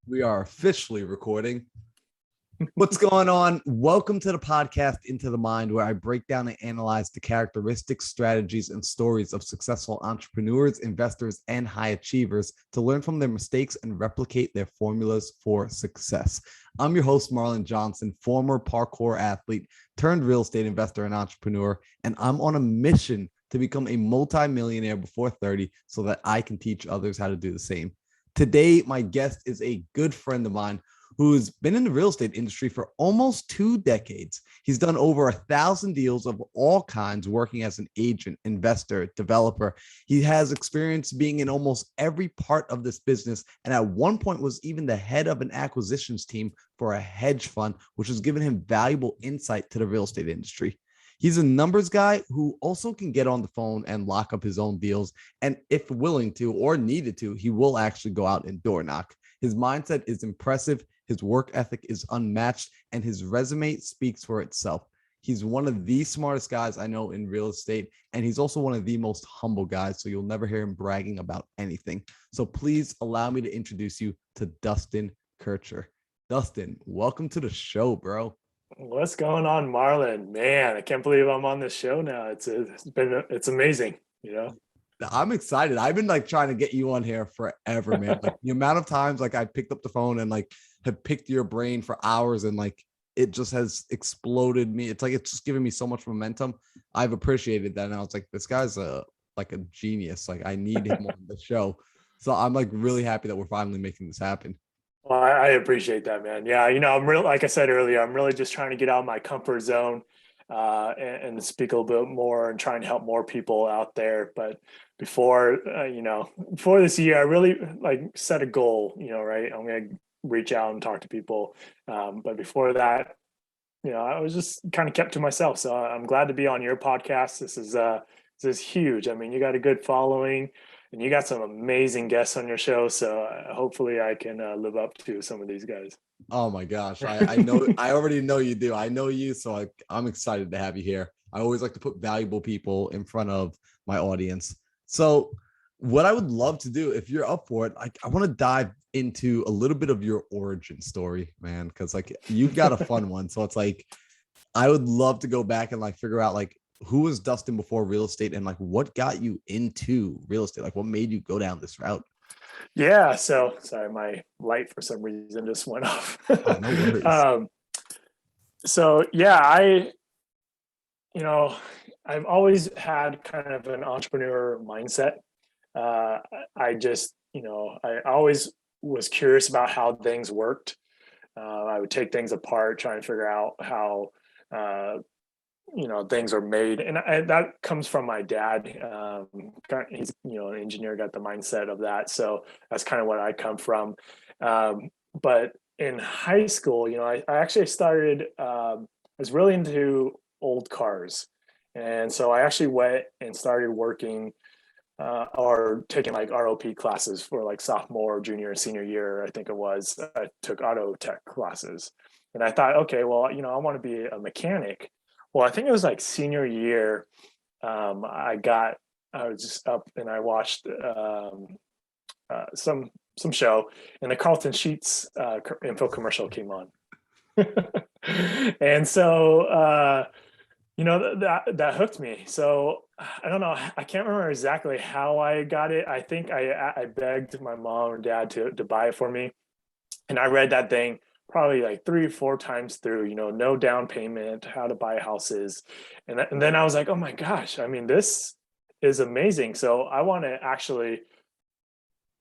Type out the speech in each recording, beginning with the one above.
We are officially recording. What's going on? Welcome to the podcast Into the Mind, where I break down and analyze the characteristics, strategies, and stories of successful entrepreneurs, investors, and high achievers to learn from their mistakes and replicate their formulas for success. I'm your host, Marlon Johnson, former parkour athlete turned real estate investor and entrepreneur, and I'm on a mission to become a multimillionaire before 30 so that I can teach others how to do the same. Today, my guest is a good friend of mine who's been in the real estate industry for almost 2 decades. He's done over 1,000 deals of all kinds, working as an agent, investor, developer. He has experience being in almost every part of this business, and at one point was even the head of an acquisitions team for a hedge fund, which has given him valuable insight to the real estate industry. He's a numbers guy who also can get on the phone and lock up his own deals. And if willing to or needed to, he will actually go out and door knock. His mindset is impressive. His work ethic is unmatched, and his resume speaks for itself. He's one of the smartest guys I know in real estate, and he's also one of the most humble guys. So you'll never hear him bragging about anything. So please allow me to introduce you to Dustin Kircher. Dustin, welcome to the show, bro. What's going on, Marlon? Man, I can't believe I'm on this show now. It's amazing, you know. I'm excited. I've been like trying to get you on here forever, man. Like the amount of times like I picked up the phone and like have picked your brain for hours, and like it just has exploded me. It's like it's just giving me so much momentum. I've appreciated that. And I was like, this guy's a genius. Like I need him on the show. So I'm like really happy that we're finally making this happen. Well, I appreciate that, man. Yeah, I'm really, like I said earlier, I'm really just trying to get out of my comfort zone and speak a little bit more and try and help more people out there. But before this year, I really like set a goal. Right? I'm gonna reach out and talk to people. But before that, I was just kind of kept to myself. So I'm glad to be on your podcast. This is huge. I mean, you got a good following, and you got some amazing guests on your show. So hopefully, I can live up to some of these guys. Oh my gosh. I know, I already know you do. I know you. So I'm excited to have you here. I always like to put valuable people in front of my audience. So what I would love to do, if you're up for it, I want to dive into a little bit of your origin story, man. Cause like you've got a fun one. So it's like, I would love to go back and like figure out like who was Dustin before real estate and like what got you into real estate? Like what made you go down this route? Yeah. So sorry, my light for some reason just went off. Oh, no worries. So yeah, you know, I've always had kind of an entrepreneur mindset. Uh, I just, I always was curious about how things worked. I would take things apart, try and figure out how, uh, things are made. And that comes from my dad. He's, an engineer, got the mindset of that. So that's kind of what I come from. But in high school, I actually started, I was really into old cars. And so I actually went and started working or taking like ROP classes for like sophomore, junior, senior year, I think it was. I took auto tech classes. And I thought, okay, well, I want to be a mechanic. Well, I think it was like senior year. I was just up and I watched some show, and the Carlton Sheets info commercial came on. And so that hooked me. So I don't know, I can't remember exactly how I got it. I think I begged my mom or dad to buy it for me, and I read that thing probably like 3 or 4 times through, no down payment, how to buy houses. And then I was like, oh my gosh, I mean, this is amazing. So I want to actually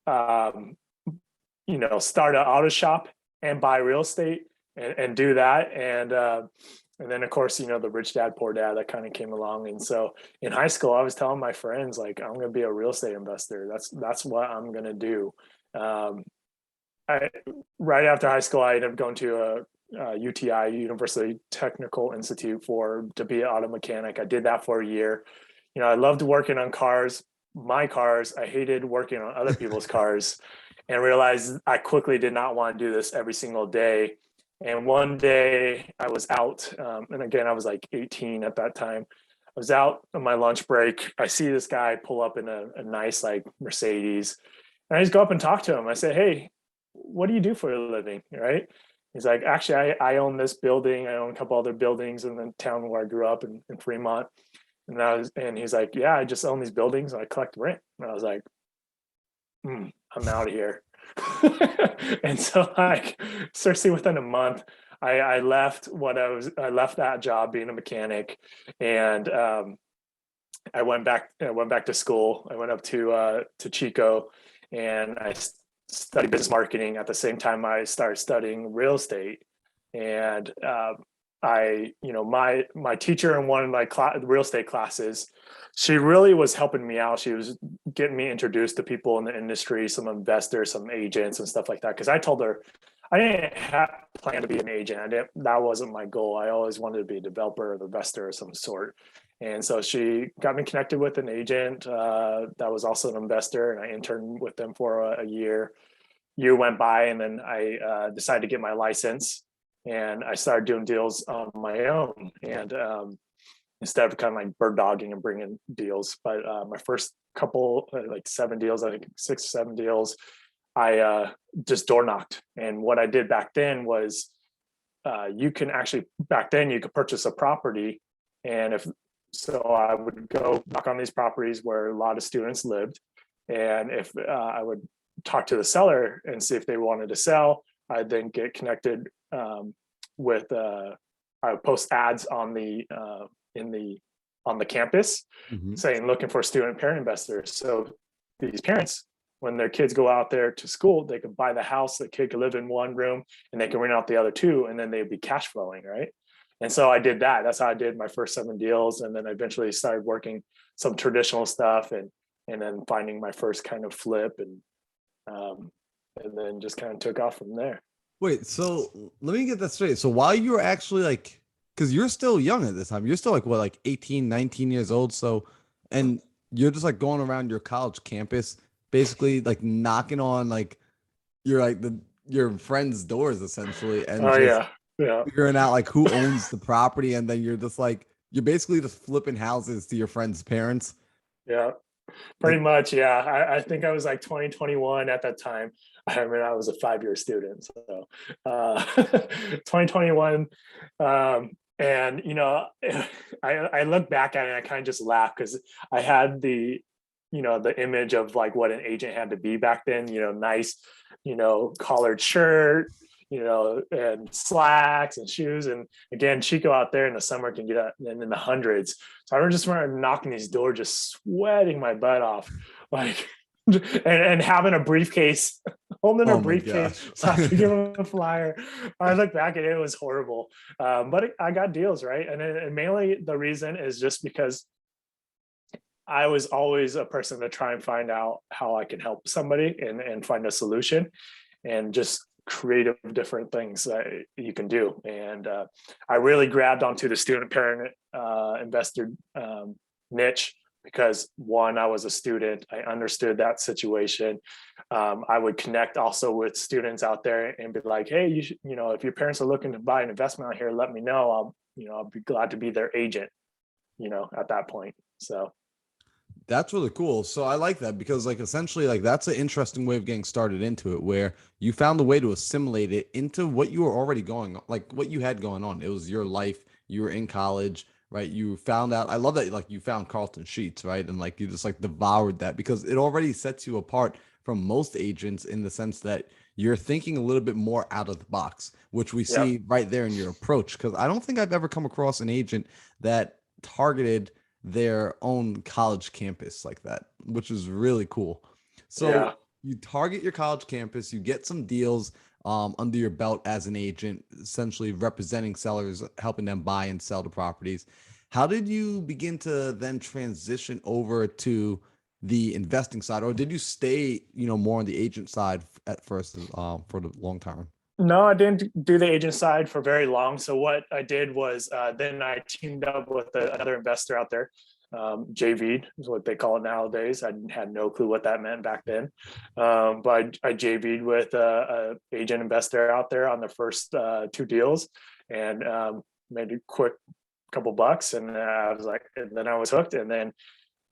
um, start an auto shop and buy real estate and do that. And then of course, the rich dad, poor dad, that kind of came along. And so in high school, I was telling my friends, like, I'm going to be a real estate investor. That's what I'm going to do. Right after high school, I ended up going to a UTI, University Technical Institute, to be an auto mechanic. I did that for a year. I loved working on my cars. I hated working on other people's cars, and realized I quickly did not want to do this every single day. And one day I was out, and again, I was like 18 at that time. I was out on my lunch break. I see this guy pull up in a nice like Mercedes, and I just go up and talk to him. I said, "Hey, what do you do for a living? Right. He's like, actually, I own this building. I own a couple other buildings in the town where I grew up in Fremont. And he's like, yeah, I just own these buildings and I collect rent. And I was like, I'm out of here. And so like seriously within a month, I left I left that job being a mechanic, and I went back to school. I went up to Chico, and I studied business marketing at the same time I started studying real estate. And my teacher in one of my real estate classes, she really was helping me out. She was getting me introduced to people in the industry, some investors, some agents, and stuff like that. Because I told her I didn't plan to be an agent. That wasn't my goal. I always wanted to be a developer or an investor of some sort. And so she got me connected with an agent that was also an investor, and I interned with them for a year. Year went by, and then I decided to get my license, and I started doing deals on my own. And instead of kind of like bird dogging and bringing deals, but my first couple, like 7 deals, I think 6 or 7 deals, I just door knocked. And what I did back then was you can actually, back then you could purchase a property. And so I would go knock on these properties where a lot of students lived. And if I would talk to the seller and see if they wanted to sell, I'd then get connected with, I would post ads on the campus saying looking for student parent investors. So these parents, when their kids go out there to school, they could buy the house. The kid could live in one room and they can rent out the other 2, and then they'd be cash flowing, right? And so I did that. That's how I did my first 7 deals. And then I eventually started working some traditional stuff, and then finding my first kind of flip, and then just kind of took off from there. Wait, so let me get that straight. So while you were actually like, because you're still young at this time, you're still like what, like 18, 19 years old. So, and you're just like going around your college campus, basically like knocking on like your friends' doors essentially, and Oh just yeah. figuring out like who owns the property, and then you're basically just flipping houses to your friends' parents. Yeah. Like, Pretty much, yeah. I think I was like 2021 at that time. I remember I was a 5-year student, so 2021, and I look back at it and I kind of just laugh because I had the image of like what an agent had to be back then. Nice, collared shirt, and slacks and shoes. And again, Chico out there in the summer can get up in the hundreds. So I just remember knocking these doors, just sweating my butt off, like, and having a briefcase, holding a oh my briefcase gosh. so I could give them a flyer. I look back at it, it was horrible. But I got deals, right? And mainly the reason is just because I was always a person to try and find out how I can help somebody and find a solution, and just creative different things that you can do. And I really grabbed onto the student parent investor niche because, one, I was a student. I understood that situation. I would connect also with students out there and be like, hey, if your parents are looking to buy an investment out here, let me know. I'll be glad to be their agent, at that point. So That's really cool. So I like that because like essentially like that's an interesting way of getting started into it, where you found a way to assimilate it into what you were already going on, like what you had going on. It was your life. You were in college, right? You found out. I love that like you found Carlton Sheets, right? And like you just like devoured that because it already sets you apart from most agents in the sense that you're thinking a little bit more out of the box, which we yeah, see right there in your approach. Because I don't think I've ever come across an agent that targeted their own college campus like that, which is really cool. So yeah. you target your college campus, you get some deals under your belt as an agent, essentially representing sellers, helping them buy and sell the properties. How did you begin to then transition over to the investing side, or did you stay, more on the agent side at first for the long term? No, I didn't do the agent side for very long. So what I did was then I teamed up with another investor out there. JV'd is what they call it nowadays. I had no clue what that meant back then. But I JV'd with a agent investor out there on the first 2 deals, and made a quick couple bucks. And I was like, and then I was hooked. And then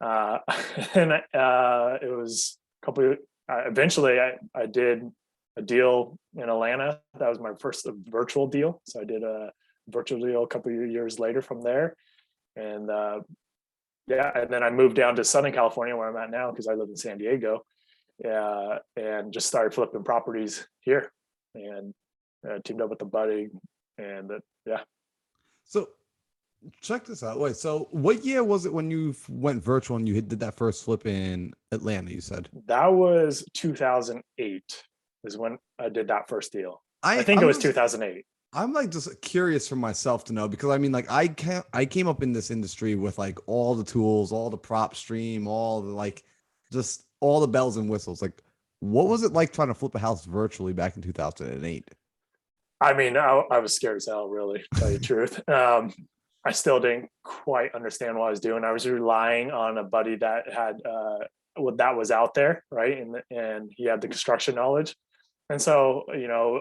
and it was a couple. Eventually, I did a deal in Atlanta. That was my first virtual deal. So I did a virtual deal a couple of years later from there. And yeah, and then I moved down to Southern California where I'm at now because I live in San Diego, and just started flipping properties here, and teamed up with a buddy, and yeah. So check this out. Wait, so what year was it when you went virtual and you did that first flip in Atlanta? You said That was 2008 is when I did that first deal. I think it was 2008. I'm like just curious for myself to know, because I mean, like I came up in this industry with like all the tools, all the prop stream, all the like just all the bells and whistles. Like, what was it like trying to flip a house virtually back in 2008? I mean, I was scared as hell, really, to tell you the truth. I still didn't quite understand what I was doing. I was relying on a buddy that had what that was out there, right? And he had the construction knowledge. And so,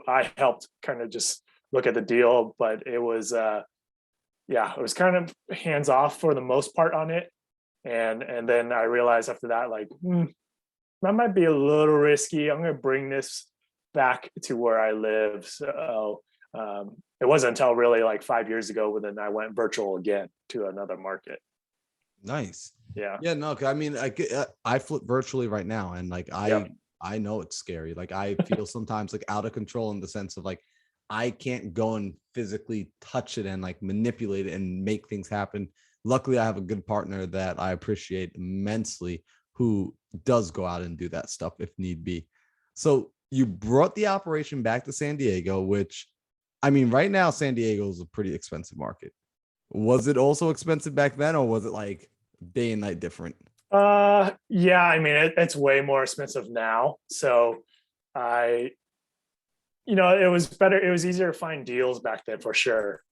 I helped kind of just look at the deal, but it was it was kind of hands off for the most part on it. And then I realized after that, like, that might be a little risky. I'm going to bring this back to where I live. So it wasn't until really like 5 years ago when then I went virtual again to another market. Nice. Yeah. Yeah. No, I mean, I flip virtually right now, and like I know it's scary. Like I feel sometimes like out of control in the sense of like I can't go and physically touch it and like manipulate it and make things happen. Luckily, I have a good partner that I appreciate immensely who does go out and do that stuff if need be. So you brought the operation back to San Diego, which, I mean, right now, San Diego is a pretty expensive market. Was it also expensive back then, or was it like day and night different? Yeah, I mean, it's way more expensive now. So I, it was better. It was easier to find deals back then for sure.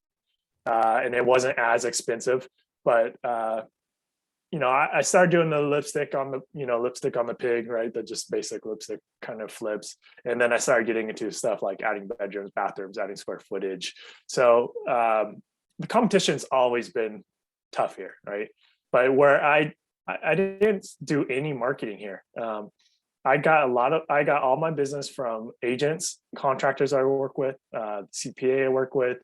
And it wasn't as expensive, but I started doing the lipstick on the pig, right? The just basic lipstick kind of flips. And then I started getting into stuff like adding bedrooms, bathrooms, adding square footage. So the competition's always been tough here, right? But where I didn't do any marketing here. I got all my business from agents, contractors I work with, CPA I work with,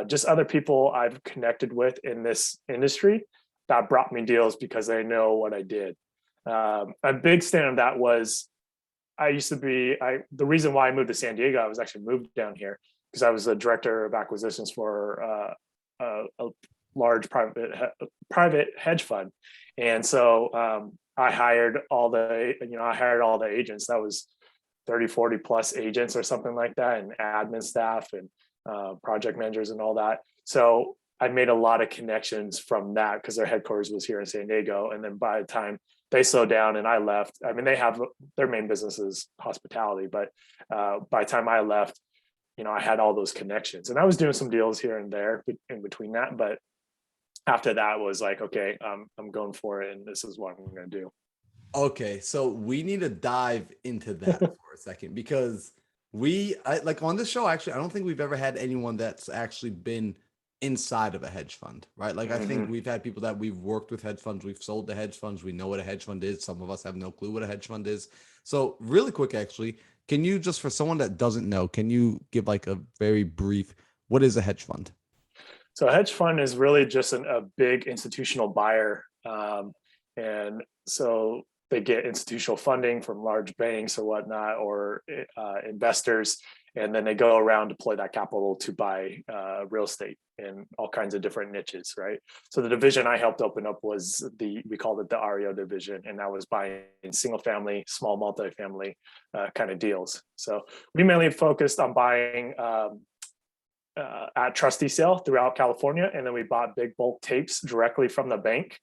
just other people I've connected with in this industry that brought me deals because they know what I did. A big stand of that was the reason why I moved to San Diego, I was actually moved down here because I was the director of acquisitions for a large private hedge fund. And so I hired all the agents. That was 30, 40 plus agents or something like that, and admin staff and project managers and all that. So I made a lot of connections from that because their headquarters was here in San Diego. And then by the time they slowed down and I left, I mean, they have their main business is hospitality, but by the time I left, I had all those connections, and I was doing some deals here and there in between that. But after that was like, okay, I'm going for it, and this is what I'm going to do. Okay, so we need to dive into that for a second, because like on this show, actually, I don't think we've ever had anyone that's actually been inside of a hedge fund, right? Like I think we've had people that we've worked with hedge funds, we've sold to hedge funds, we know what a hedge fund is. Some of us have no clue what a hedge fund is. So really quick, actually, can you just, for someone that doesn't know, can you give like a very brief, what is a hedge fund? So a hedge fund is really just a big institutional buyer. And so they get institutional funding from large banks or whatnot, or investors, and then they go around, deploy that capital to buy real estate in all kinds of different niches, right? So the division I helped open up was we called it the REO division, and that was buying single family, small multifamily kind of deals. So we mainly focused on buying at trustee sale throughout California, and then we bought big bulk tapes directly from the bank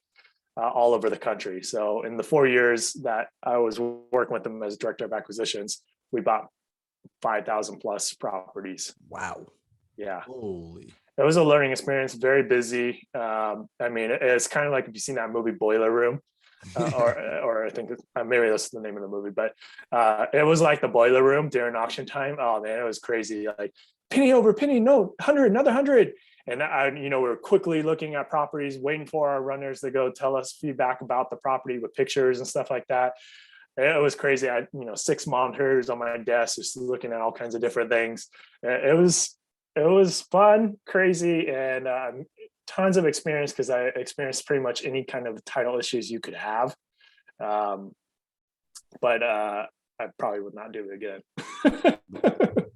all over the country. So in the 4 years that I was working with them as director of acquisitions, we bought 5,000 plus properties. Wow. Yeah. Holy. It was a learning experience, very busy. I mean, it's kind of like if you've seen that movie Boiler Room, or I think maybe that's the name of the movie, but it was like the Boiler Room during auction time. Oh man, it was crazy. Like penny over penny, no, 100, another 100. And we're quickly looking at properties, waiting for our runners to go tell us feedback about the property with pictures and stuff like that. it was crazy. I, 6 monitors on my desk, just looking at all kinds of different things. It was fun, crazy, and tons of experience because I experienced pretty much any kind of title issues you could have. Um, but I probably would not do it again.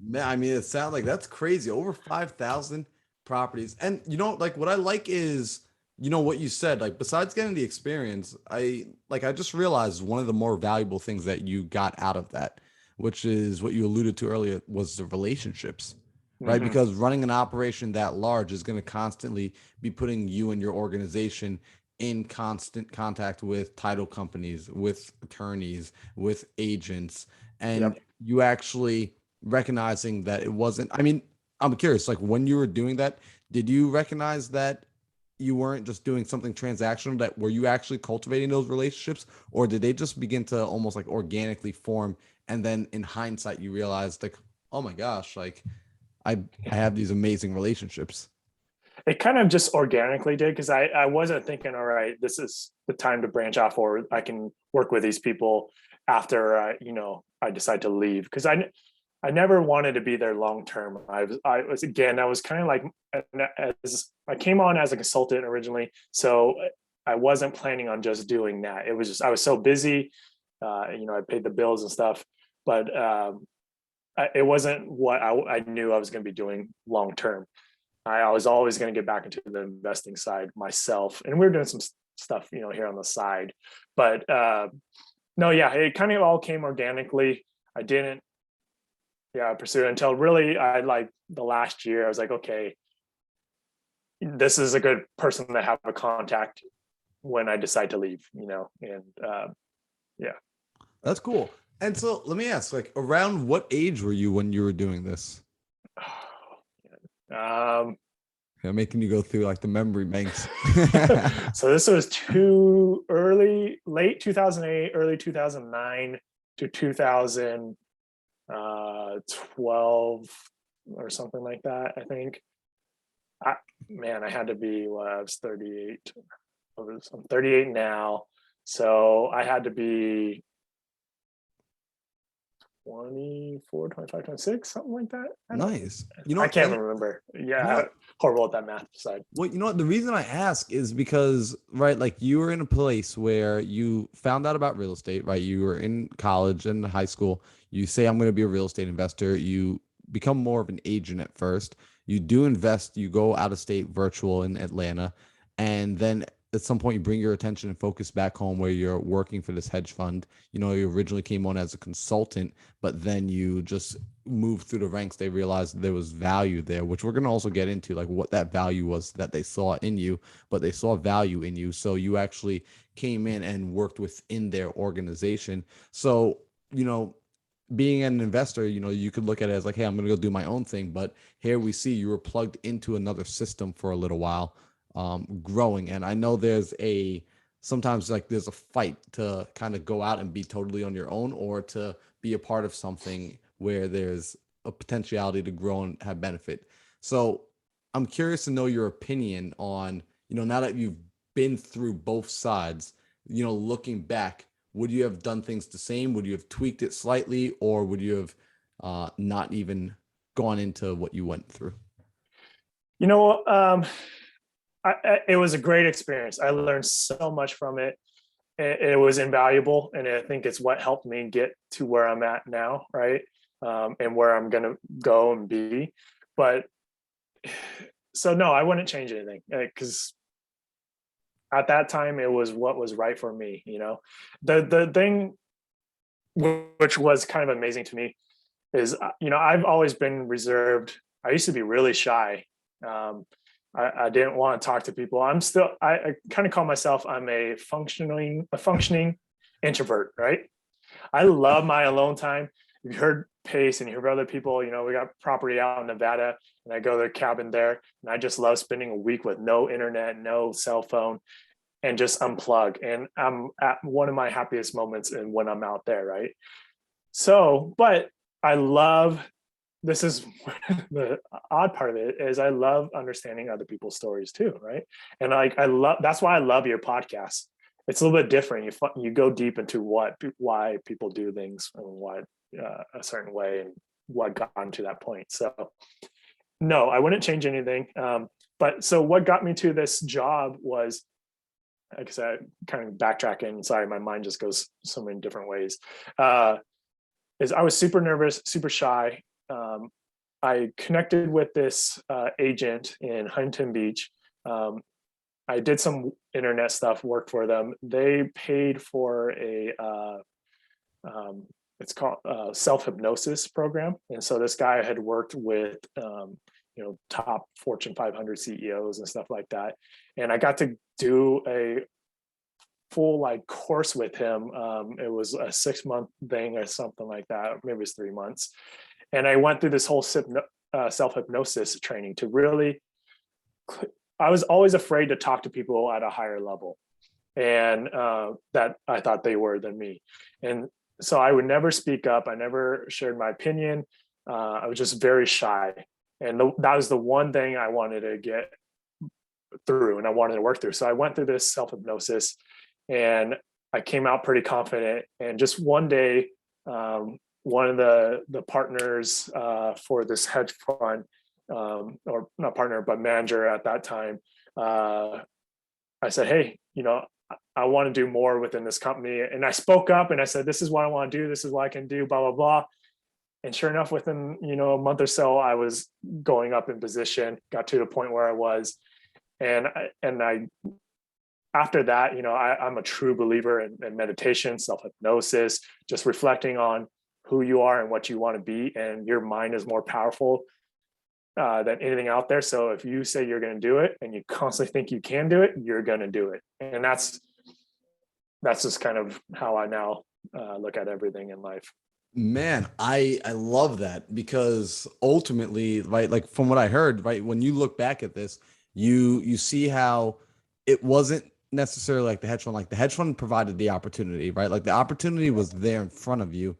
Man, I mean, it sounds like that's crazy. Over 5,000 properties. And like what I like is, what you said, like besides getting the experience, I just realized one of the more valuable things that you got out of that, which is what you alluded to earlier, was the relationships, right? Mhm. Because running an operation that large is going to constantly be putting you and your organization in constant contact with title companies, with attorneys, with agents, and Yep. you actually recognizing that it wasn't, I mean, I'm curious, like when you were doing that, did you recognize that you weren't just doing something transactional? That were you actually cultivating those relationships, or did they just begin to almost like organically form, and then in hindsight you realized like, oh my gosh, like I have these amazing relationships? It kind of just organically did because I wasn't thinking, all right, this is the time to branch off, or I can work with these people after I decide to leave, because I never wanted to be there long term. I was kind of like, as I came on as a consultant originally, so I wasn't planning on just doing that. It was just I was so busy, I paid the bills and stuff, but it wasn't what I knew I was going to be doing long term. I was always going to get back into the investing side myself, and we were doing some stuff, here on the side. But no, yeah, it kind of all came organically. I didn't, pursue it until really I like the last year. I was like, okay, this is a good person to have a contact when I decide to leave, and yeah. That's cool. And so let me ask, like, around what age were you when you were doing this? Um, Making you go through like the memory banks. so this was too early, late 2008, early 2009 to 2012 or something like that, I think. I had to be, I was 38. I'm 38 now. So I had to be 24, 25, 26, something like that. Nice. I can't And remember. you know Yeah, what? horrible at that math side. Well, the reason I ask is because, right, like you were in a place where you found out about real estate, right? You were in college and high school. You say, I'm going to be a real estate investor. You become more of an agent at first. You do invest, you go out of state virtual in Atlanta. And then at some point, you bring your attention and focus back home where you're working for this hedge fund. You originally came on as a consultant, but then you just moved through the ranks. They realized there was value there, which we're going to also get into, like what that value was that they saw in you, but they saw value in you. So you actually came in and worked within their organization. So, being an investor, you could look at it as like, hey, I'm going to go do my own thing. But here we see you were plugged into another system for a little while, growing. And I know sometimes like there's a fight to kind of go out and be totally on your own, or to be a part of something where there's a potentiality to grow and have benefit. So I'm curious to know your opinion on, now that you've been through both sides, looking back, would you have done things the same? Would you have tweaked it slightly, or would you have not even gone into what you went through? You know, it was a great experience. I learned so much from it. It was invaluable, and I think it's what helped me get to where I'm at now, right? And where I'm gonna go and be. But so no, I wouldn't change anything because at that time it was what was right for me. The thing which was kind of amazing to me is I've always been reserved. I used to be really shy. Um, I didn't want to talk to people. I kind of call myself I'm a functioning introvert, right? I love my alone time. You've heard Pace and you hear other people, we got property out in Nevada, and I go to their cabin there, and I just love spending a week with no internet, no cell phone, and just unplug. And I'm at one of my happiest moments and when I'm out there, right? So, but I love, this is the odd part of it, is I love understanding other people's stories too, right? And like I love, that's why I love your podcast, it's a little bit different. You go deep into why people do things and why a certain way and what got them to that point. So no, I wouldn't change anything. But so what got me to this job was, like I said, kind of backtracking. Sorry, my mind just goes so many different ways. Is I was super nervous, super shy. I connected with this agent in Huntington Beach. I did some internet stuff, worked for them. They paid for it's called self-hypnosis program. And so this guy had worked with, top Fortune 500 CEOs and stuff like that. And I got to do a full course with him. It was a 6-month thing or something like that. Maybe it was 3 months. And I went through this whole self-hypnosis training to really, I was always afraid to talk to people at a higher level, and that I thought they were than me. And so I would never speak up. I never shared my opinion. I was just very shy. And that was the one thing I wanted to get through and I wanted to work through. So I went through this self-hypnosis and I came out pretty confident. And just one day, one of the partners for this hedge fund, or not partner, but manager at that time, I said, hey, I want to do more within this company. And I spoke up and I said, this is what I want to do. This is what I can do, blah, blah, blah. And sure enough, within, a month or so, I was going up in position, got to the point where I was. And I after that, I'm a true believer in meditation, self-hypnosis, just reflecting on who you are and what you want to be. And your mind is more powerful than anything out there. So if you say you're going to do it and you constantly think you can do it, you're going to do it. And that's just kind of how I now look at everything in life. Man, I love that, because ultimately, right, like from what I heard, right, when you look back at this, you see how it wasn't necessarily like the hedge fund. Like the hedge fund provided the opportunity, right? Like the opportunity was there in front of you,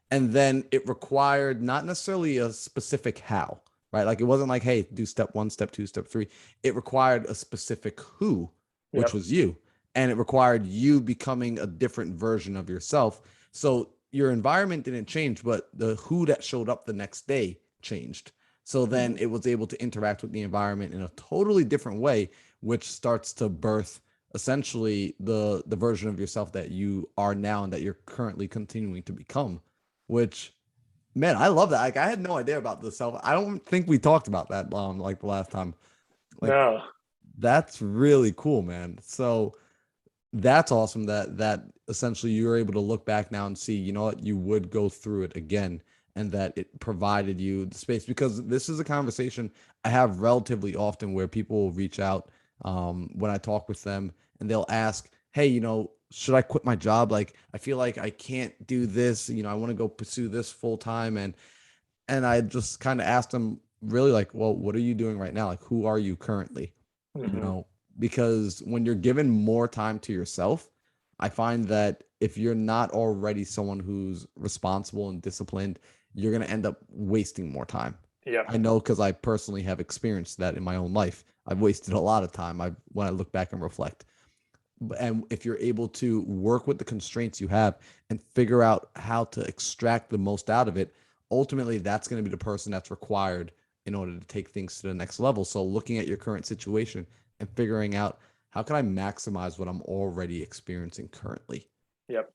and then it required not necessarily a specific how, right? Like it wasn't like, hey, do step 1, step 2, step 3. It required a specific who, which was you, and it required you becoming a different version of yourself. So your environment didn't change, but the who that showed up the next day changed. So then it was able to interact with the environment in a totally different way, which starts to birth essentially the version of yourself that you are now and that you're currently continuing to become. Which, man, I love that. Like I had no idea about the self. I don't think we talked about that like the last time. Like No. that's really cool, man. So that's awesome that essentially you're able to look back now and see, you know what, you would go through it again, and that it provided you the space. Because this is a conversation I have relatively often where people will reach out when I talk with them, and they'll ask, hey, should I quit my job? Like, I feel like I can't do this. I want to go pursue this full time. And I just kind of asked them really like, well, what are you doing right now? Like, who are you currently? Because when you're given more time to yourself, I find that if you're not already someone who's responsible and disciplined, you're going to end up wasting more time. Yeah. I know, because I personally have experienced that in my own life. I've wasted a lot of time when I look back and reflect. And if you're able to work with the constraints you have and figure out how to extract the most out of it, ultimately that's going to be the person that's required in order to take things to the next level. So looking at your current situation and figuring out, how can I maximize what I'm already experiencing currently? Yep.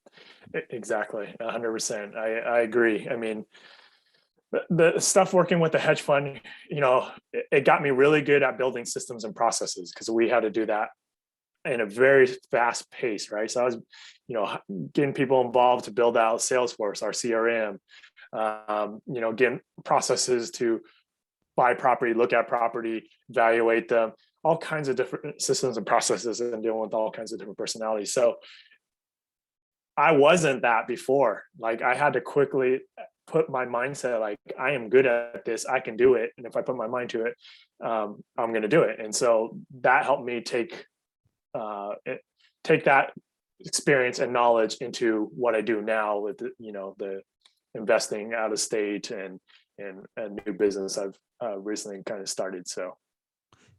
Exactly. 100%. I agree. I mean, the stuff working with the hedge fund, it got me really good at building systems and processes, because we had to do that in a very fast pace, right? So I was, getting people involved to build out Salesforce, our CRM, getting processes to buy property, look at property, evaluate them, all kinds of different systems and processes, and dealing with all kinds of different personalities. So I wasn't that before. Like I had to quickly put my mindset, like I am good at this, I can do it. And if I put my mind to it, I'm going to do it. And so that helped me take that experience and knowledge into what I do now with, the investing out of state and a new business I've recently kind of started. So.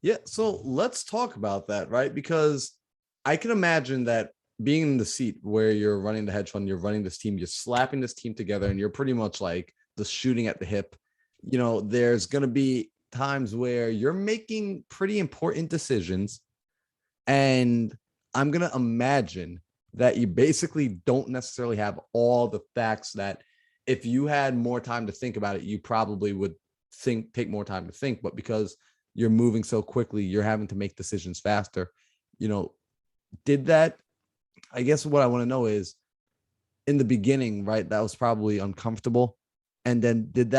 Yeah. So let's talk about that, right? Because I can imagine that being in the seat where you're running the hedge fund, you're running this team, you're slapping this team together, and you're pretty much like just shooting at the hip. There's going to be times where you're making pretty important decisions. And I'm going to imagine that you basically don't necessarily have all the facts that if you had more time to think about it, you probably would take more time to think. But because you're moving so quickly, you're having to make decisions faster. Did that, I guess what I want to know is, in the beginning, right, that was probably uncomfortable. And then did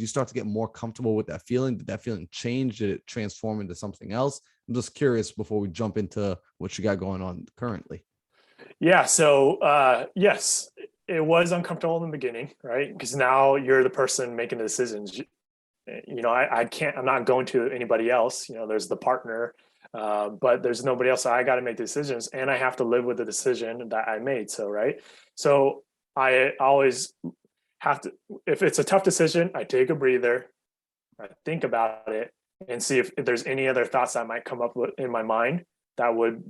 you start to get more comfortable with that feeling? Did that feeling change? Did it transform into something else? I'm just curious before we jump into what you got going on currently. Yeah. So, yes, it was uncomfortable in the beginning, right? Because now you're the person making the decisions. I'm not going to anybody else. There's the partner, but there's nobody else. So I got to make decisions, and I have to live with the decision that I made. So, right. So I always have to, if it's a tough decision, I take a breather, I think about it, and see if there's any other thoughts that might come up in my mind that would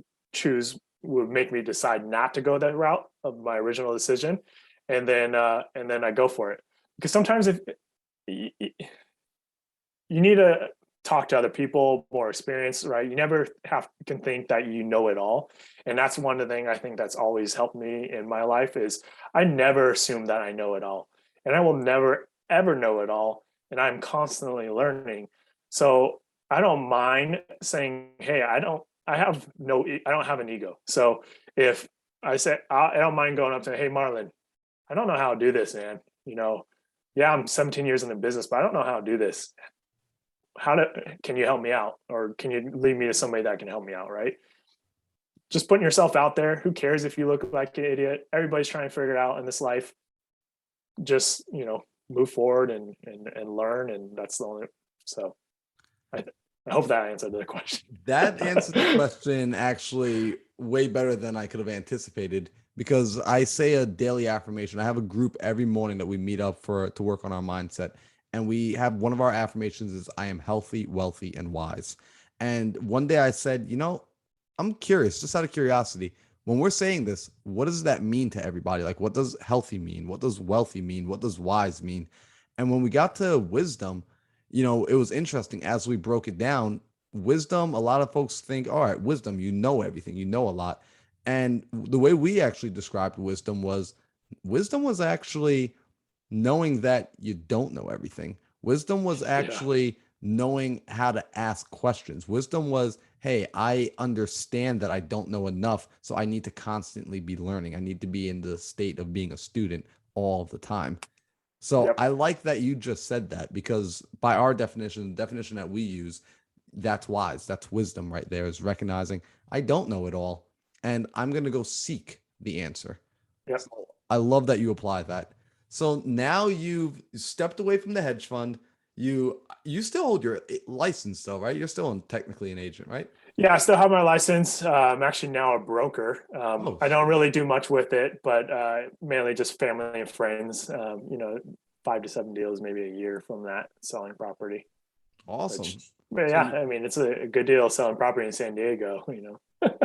make me decide not to go that route of my original decision, and then I go for it. Because sometimes if you need to talk to other people more experienced, right? You never can think that you know it all. And that's one of the things I think that's always helped me in my life is I never assume that I know it all. And I will never, ever know it all. And I'm constantly learning. So I don't mind saying, hey, I don't have an ego. So if I say, I don't mind going up to, hey, Marlon, I don't know how to do this, man. Yeah, I'm 17 years in the business, but I don't know how to do this. Can you help me out? Or can you lead me to somebody that can help me out? Right. Just putting yourself out there. Who cares if you look like an idiot? Everybody's trying to figure it out in this life. Just, move forward and learn. And that's the only, so I hope that answered the question. That answered the question actually way better than I could have anticipated, because I say a daily affirmation. I have a group every morning that we meet up to work on our mindset. And we have one of our affirmations is I am healthy, wealthy, and wise. And one day I said, I'm curious, just out of curiosity, when we're saying this, what does that mean to everybody? Like, what does healthy mean? What does wealthy mean? What does wise mean? And when we got to wisdom, it was interesting as we broke it down. Wisdom, a lot of folks think, all right, wisdom, you know everything, you know a lot. And the way we actually described wisdom was actually knowing that you don't know everything. Wisdom was actually knowing how to ask questions. Wisdom was, hey, I understand that I don't know enough, so I need to constantly be learning. I need to be in the state of being a student all the time. So Yep. I like that you just said that, because by our definition, the definition that we use, that's wise. That's wisdom right there, is recognizing I don't know it all and I'm going to go seek the answer. Yep. So I love that you apply that. So now you've stepped away from the hedge fund. You still hold your license though, right? You're still technically an agent, right? Yeah, I still have my license. I'm actually now a broker. Oh, I don't really do much with it, but mainly just family and friends. 5 to 7 deals, maybe a year from that selling property. awesome. But So yeah, I mean, it's a good deal selling property in San Diego.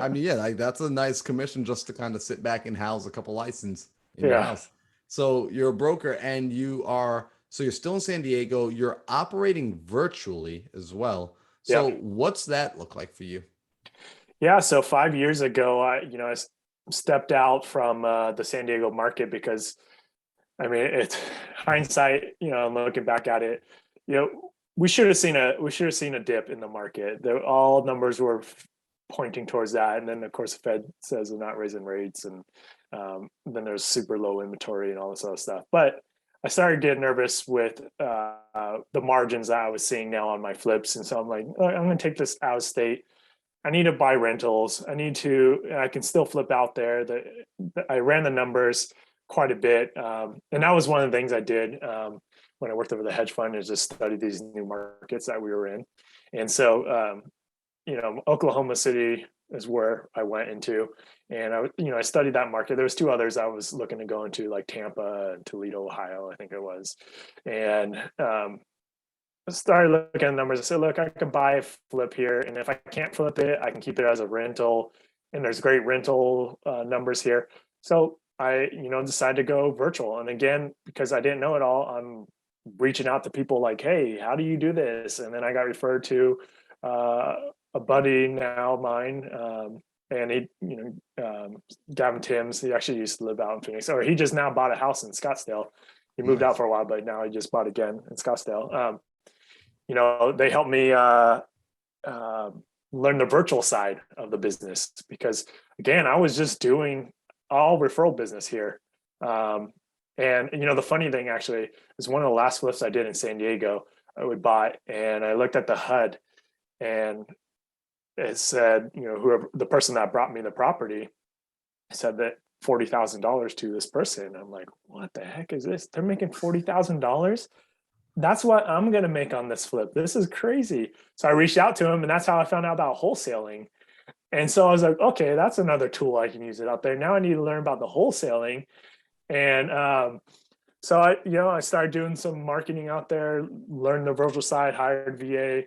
I mean, yeah, like that's a nice commission just to kind of sit back and house a couple license in your Yeah, house. So you're a broker and you're still in San Diego. You're operating virtually as well. yeah, So what's that look like for you? yeah. So 5 years ago, I stepped out from the San Diego market because, I mean, it's hindsight. Looking back at it, we should have seen a dip in the market. All numbers were pointing towards that, and then of course the Fed says they're not raising rates, and then there's super low inventory and all this other stuff. But I started getting nervous with the margins that I was seeing now on my flips, and so I'm like, I'm going to take this out of state. I need to buy rentals. I can still flip out there. I ran the numbers quite a bit. And that was one of the things I did when I worked over the hedge fund, is just study these new markets that we were in. And so, Oklahoma City is where I went into, and I studied that market. There was two others I was looking to go into, like Tampa and Toledo, Ohio, I think it was. And I started looking at the numbers. I said, look, I can buy a flip here. And if I can't flip it, I can keep it as a rental. and there's great rental numbers here. So I, decided to go virtual. And again, because I didn't know it all, I'm reaching out to people like, hey, how do you do this? And then I got referred to a buddy now of mine. And he, Gavin Timms, he actually used to live out in Phoenix, or he just now bought a house in Scottsdale. He moved out for a while, but now he just bought again in Scottsdale. They helped me learn the virtual side of the business, because again, I was just doing all referral business here. And the funny thing actually is, one of the last flips I did in San Diego, I would buy, and I looked at the HUD, and it said, whoever the person that brought me the property said that $40,000 to this person. I'm like, what the heck is this? They're making $40,000. That's what I'm going to make on this flip. This is crazy. So I reached out to him, and that's how I found out about wholesaling. And so I was like, okay, that's another tool I can use it out there. Now I need to learn about the wholesaling. And so I started doing some marketing out there, learned the virtual side, hired VA,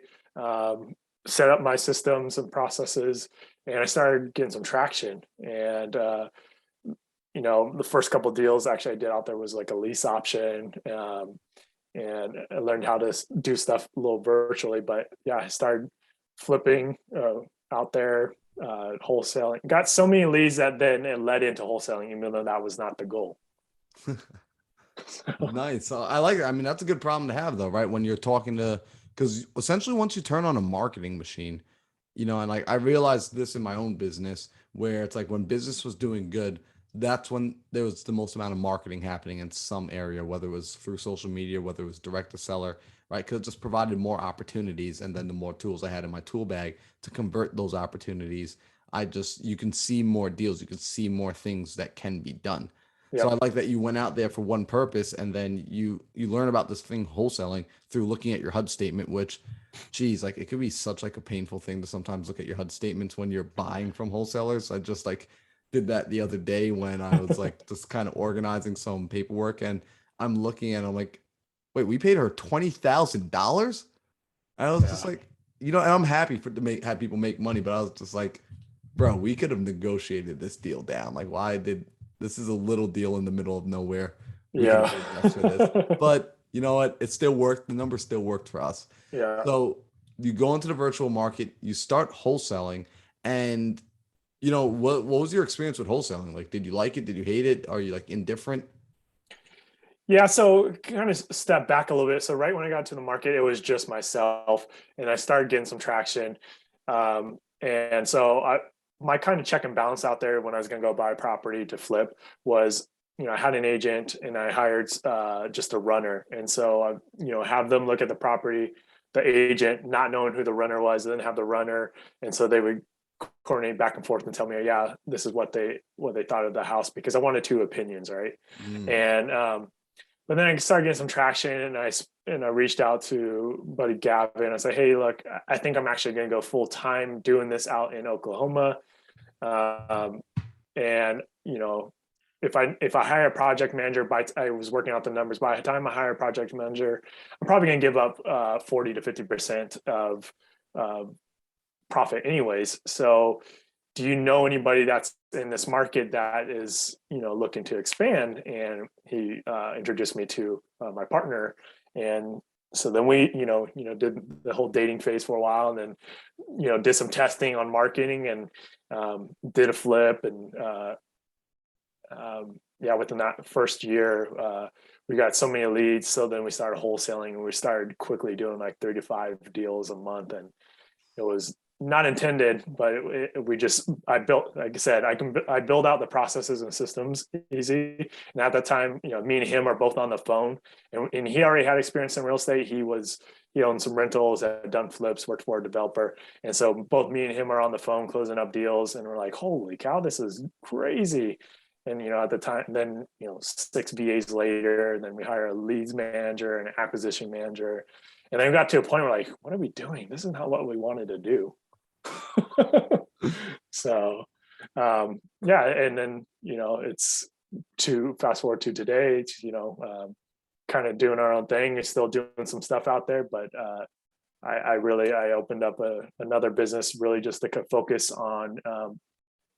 set up my systems and processes, and I started getting some traction. And the first couple of deals actually I did out there was like a lease option, and I learned how to do stuff a little virtually. But yeah, I started flipping out there, wholesaling. Got so many leads that then it led into wholesaling, even though that was not the goal. Nice. So I like it. I mean, that's a good problem to have, though, right? When you're talking to, because essentially once you turn on a marketing machine, and like I realized this in my own business, where it's like when business was doing good, that's when there was the most amount of marketing happening in some area, whether it was through social media, whether it was direct to seller, right? Because it just provided more opportunities. And then the more tools I had in my tool bag to convert those opportunities, you can see more deals, you can see more things that can be done. So I like that you went out there for one purpose, and then you learn about this thing wholesaling through looking at your HUD statement, which, geez, like it could be such like a painful thing to sometimes look at your HUD statements when you're buying from wholesalers. I just like did that the other day when I was like just kind of organizing some paperwork, and I'm looking at it, I'm like, wait, we paid her $20,000? I was just like, and I'm happy to have people make money, but I was just like, bro, we could have negotiated this deal down. Like, this is a little deal in the middle of nowhere. We could have paid less for this. But you know what? It still worked. The number still worked for us. Yeah. So you go into the virtual market, you start wholesaling, and what was your experience with wholesaling? Like, did you like it? Did you hate it? Are you like indifferent? Yeah, so kind of step back a little bit. So right when I got to the market, it was just myself, and I started getting some traction. And so my kind of check and balance out there when I was going to go buy a property to flip was, I had an agent, and I hired just a runner. And so I, have them look at the property, the agent not knowing who the runner was, and then have the runner. And so they would coordinate back and forth and tell me, yeah, this is what they thought of the house, because I wanted two opinions, right? And but then I started getting some traction, and I reached out to buddy Gavin. I said, hey, look, I think I'm actually going to go full time doing this out in Oklahoma. And if I hire a project manager, I was working out the numbers. By the time I hire a project manager, I'm probably going to give up 40 to 50% of profit, anyways. So, do you know anybody that's in this market that is looking to expand? And he introduced me to my partner. And so then we did the whole dating phase for a while, and then did some testing on marketing, and did a flip. And within that first year, we got so many leads. So then we started wholesaling, and we started quickly doing like 35 deals a month. And it was not intended, but I built, like I said, I build out the processes and systems easy. And at that time, me and him are both on the phone, and he already had experience in real estate. He owned some rentals, had done flips, worked for a developer. And so both me and him are on the phone closing up deals, and we're like, holy cow, this is crazy. And, at the time, then, 6 VAs later, and then we hire a leads manager and an acquisition manager. And then we got to a point where like, what are we doing? This is not what we wanted to do. So, and then, it's to fast forward to today, it's, kind of doing our own thing. We're still doing some stuff out there, but I opened up another business really just to focus on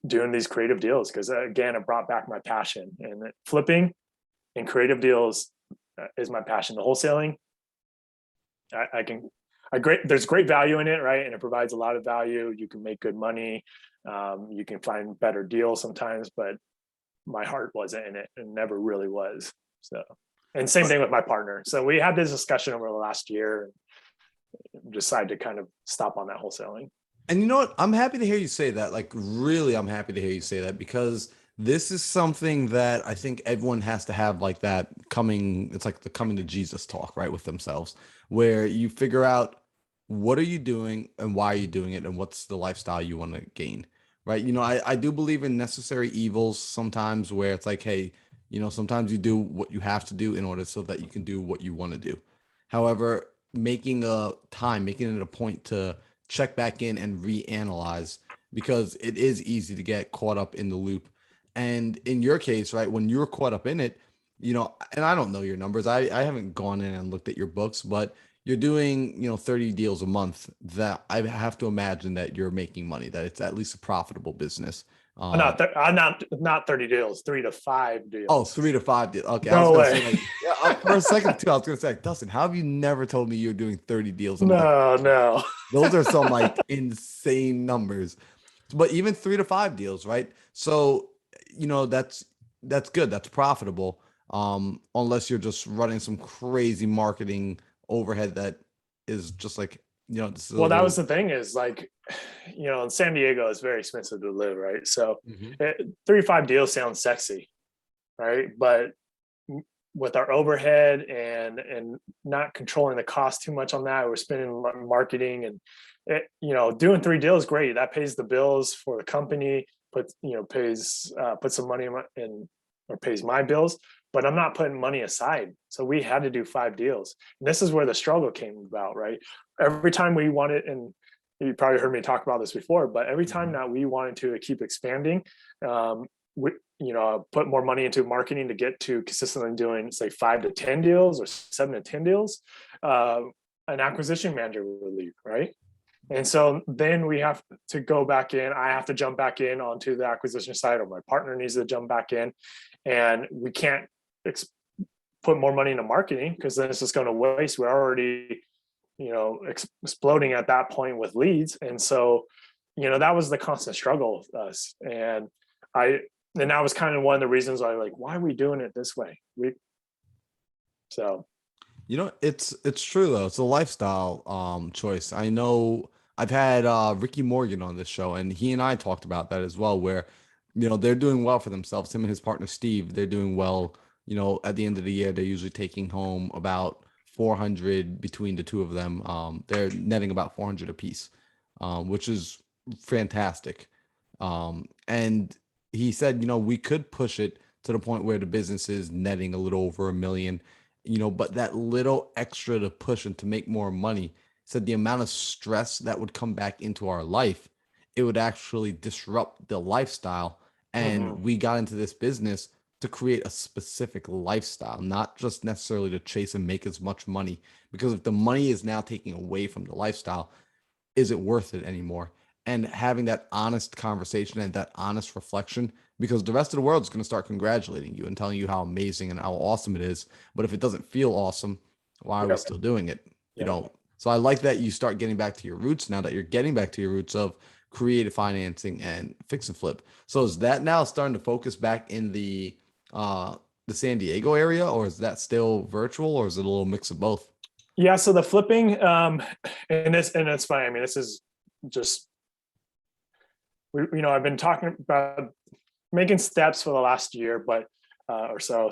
doing these creative deals because again, it brought back my passion, and flipping and creative deals is my passion. The wholesaling, there's great value in it, right? And it provides a lot of value. You can make good money. You can find better deals sometimes, but my heart wasn't in it and never really was. So, and same thing with my partner. So we had this discussion over the last year and decided to kind of stop on that wholesaling. And you know what? I'm happy to hear you say that. Like, really, I'm happy to hear you say that because this is something that I think everyone has to have like that coming. It's like the coming to Jesus talk, right? With themselves, where you figure out what are you doing and why are you doing it and what's the lifestyle you want to gain, right? I do believe in necessary evils sometimes where it's like, hey, sometimes you do what you have to do in order so that you can do what you want to do. However, making it a point to check back in and reanalyze because it is easy to get caught up in the loop. And in your case, right, when you're caught up in it, and I don't know your numbers. I haven't gone in and looked at your books, but you're doing, 30 deals a month that I have to imagine that you're making money, that it's at least a profitable business. I'm not 30 deals, 3 to 5 deals. Oh, 3 to 5 deals. Okay. No I was going to way. say like, yeah, for a second too, I was going to say, Dustin, how have you never told me you're doing 30 deals a month? No. Those are some like insane numbers. But even 3 to 5 deals, right? So, that's good. That's profitable. Unless you're just running some crazy marketing overhead that is just like, this is a Well, that little. was the thing is like, in San Diego, it's very expensive to live, right? So Mhm. 35 deals sounds sexy, right? But with our overhead and not controlling the cost too much on that, we're spending on marketing and doing 3 deals, great. That pays the bills for the company, puts some money in or pays my bills, but I'm not putting money aside. So we had to do 5 deals. And this is where the struggle came about, right? Every time we wanted, and you probably heard me talk about this before, but every time that we wanted to keep expanding, we put more money into marketing to get to consistently doing say 5 to 10 deals or 7 to 10 deals, an acquisition manager would leave, right? And so then we have to go back in. I have to jump back in onto the acquisition side, or my partner needs to jump back in, and we can't put more money into marketing because then it's just going to waste. We're already exploding at that point with leads. And so that was the constant struggle with us. And that was kind of one of the reasons why are we doing it this way? It's true though. It's a lifestyle choice. I know I've had Ricky Morgan on this show, and he and I talked about that as well, where they're doing well for themselves. Him and his partner Steve, they're doing well. At the end of the year, they're usually taking home about 400 between the two of them. They're netting about 400 apiece, which is fantastic. And he said, we could push it to the point where the business is netting a little over 1 million, but that little extra to push and to make more money, said the amount of stress that would come back into our life, it would actually disrupt the lifestyle. And we got into this business to create a specific lifestyle, not just necessarily to chase and make as much money. Because if the money is now taking away from the lifestyle, is it worth it anymore? And having that honest conversation and that honest reflection, because the rest of the world is going to start congratulating you and telling you how amazing and how awesome it is. But if it doesn't feel awesome, why are we still doing it? So I like that you start getting back to your roots now, that you're getting back to your roots of creative financing and fix and flip. So is that now starting to focus back in the San Diego area, or is that still virtual, or is it a little mix of both? Yeah. So the flipping, and it's funny. I mean, this is just, I've been talking about making steps for the last year, but or so,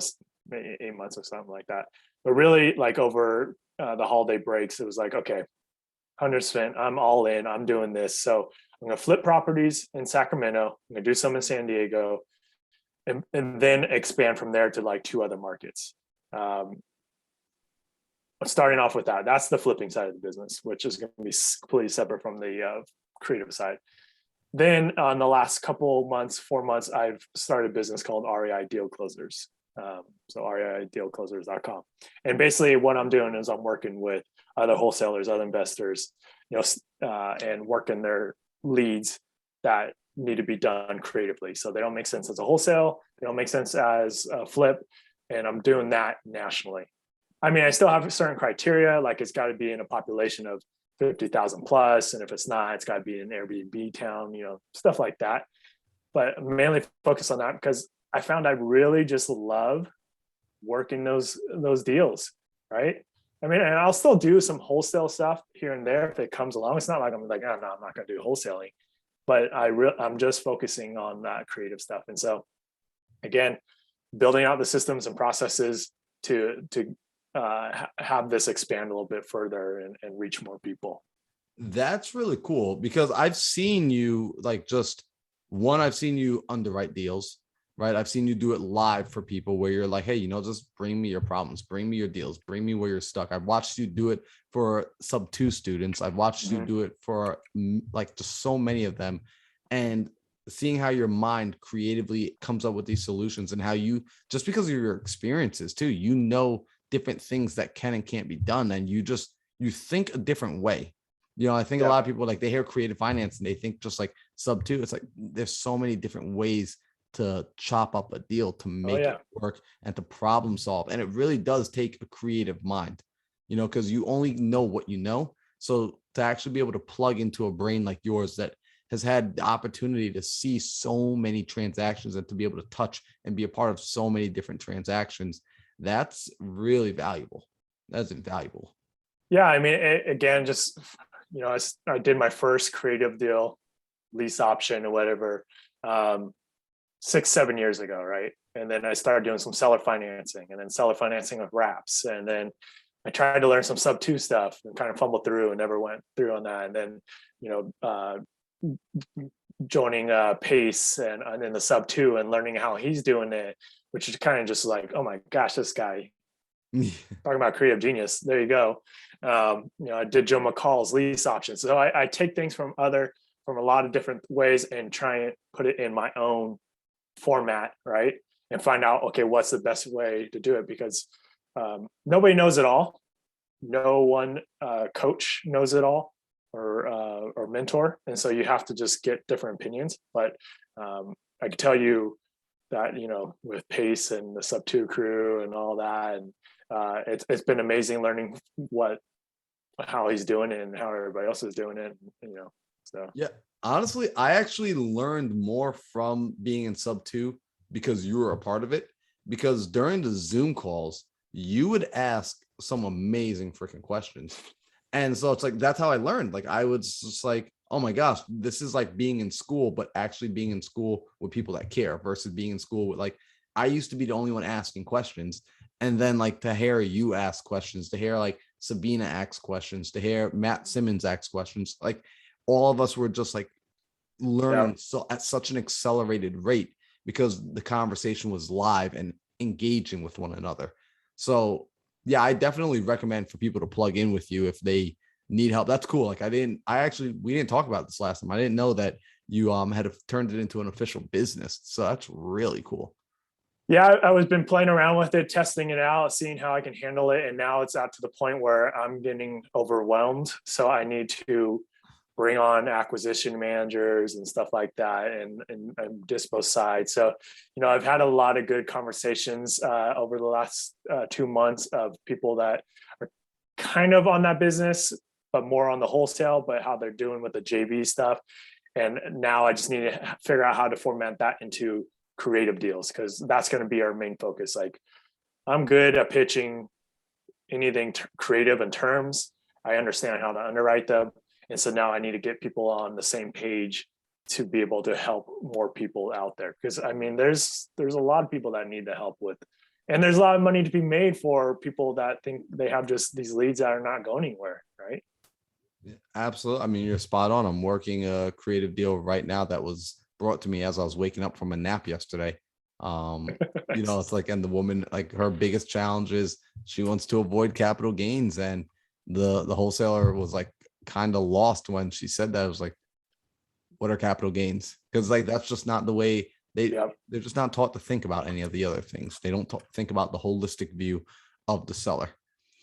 maybe 8 months or something like that. But really, like over the holiday breaks, it was like, okay, 100%, I'm all in. I'm doing this. So I'm going to flip properties in Sacramento. I'm going to do some in San Diego, and then expand from there to like 2 other markets. Starting off with that, that's the flipping side of the business, which is going to be completely separate from the creative side. Then on the last couple months, 4 months, I've started a business called REI Deal Closers. So reidealclosers.com. And basically what I'm doing is I'm working with other wholesalers, other investors, and working their leads that need to be done creatively. So they don't make sense as a wholesale. They don't make sense as a flip. And I'm doing that nationally. I mean, I still have certain criteria, like it's got to be in a population of 50,000 plus. And if it's not, it's got to be an Airbnb town, stuff like that. But mainly focus on that because I found I really just love working those deals, right? I mean, and I'll still do some wholesale stuff here and there if it comes along. It's not like I'm like, oh, no, I'm not going to do wholesaling, but I'm just focusing on that creative stuff. And so, again, building out the systems and processes to have this expand a little bit further and reach more people. That's really cool because I've seen you I've seen you underwrite deals, right? I've seen you do it live for people where you're like, hey, just bring me your problems, bring me your deals, bring me where you're stuck. I've watched you do it for sub 2 students. I've watched you do it for just so many of them. And seeing how your mind creatively comes up with these solutions and how you, just because of your experiences too, different things that can and can't be done. And you think a different way. I think a lot of people they hear creative finance and they think just like sub 2. It's like, there's so many different ways to chop up a deal, to make it work and to problem solve. And it really does take a creative mind, because you only know what you know. So to actually be able to plug into a brain like yours that has had the opportunity to see so many transactions and to be able to touch and be a part of so many different transactions, that's really valuable. That's invaluable. Yeah. I mean, again, just, I did my first creative deal, lease option or whatever, 6-7 years ago. Right. And then I started doing some seller financing and then seller financing with wraps. And then I tried to learn some sub 2 stuff and kind of fumbled through and never went through on that. And then, joining Pace and in the sub 2 and learning how he's doing it, which is kind of just like, oh my gosh, this guy talking about creative genius. There you go. I did Joe McCall's lease options. So I take things from a lot of different ways and try and put it in my own format, right? And find out, okay, what's the best way to do it? Because nobody knows it all. No one coach knows it all or mentor. And so you have to just get different opinions. But I can tell you that, with Pace and the sub 2 crew and all that, and it's been amazing learning how he's doing it and how everybody else is doing it, so. Yeah, honestly, I actually learned more from being in sub 2 because you were a part of it, because during the Zoom calls, you would ask some amazing freaking questions. And so it's like, that's how I learned. Like, I was just like, oh my gosh, this is like being in school, but actually being in school with people that care versus being in school with I used to be the only one asking questions. And then to hear you ask questions, to hear Sabina ask questions, to hear Matt Simmons ask questions, all of us were just learning so at such an accelerated rate because the conversation was live and engaging with one another. So yeah, I definitely recommend for people to plug in with you if they need help. That's cool. We didn't talk about this last time. I didn't know that you had turned it into an official business. So that's really cool. Yeah, I was been playing around with it, testing it out, seeing how I can handle it. And now it's out to the point where I'm getting overwhelmed. So I need to bring on acquisition managers and stuff like that and dispo side. So, I've had a lot of good conversations over the last 2 months of people that are kind of on that business, but more on the wholesale, but how they're doing with the JV stuff. And now I just need to figure out how to format that into creative deals, because that's going to be our main focus. I'm good at pitching anything creative in terms. I understand how to underwrite them. And so now I need to get people on the same page to be able to help more people out there. Because there's a lot of people that need the help with, and there's a lot of money to be made for people that think they have just these leads that are not going anywhere, right? Yeah, absolutely. You're spot on. I'm working a creative deal right now that was brought to me as I was waking up from a nap yesterday. It's and the woman, her biggest challenge is she wants to avoid capital gains, and the wholesaler was kind of lost when she said that. I was like, what are capital gains? Because that's just not the way they're just not taught to think about any of the other things. They don't think about the holistic view of the seller.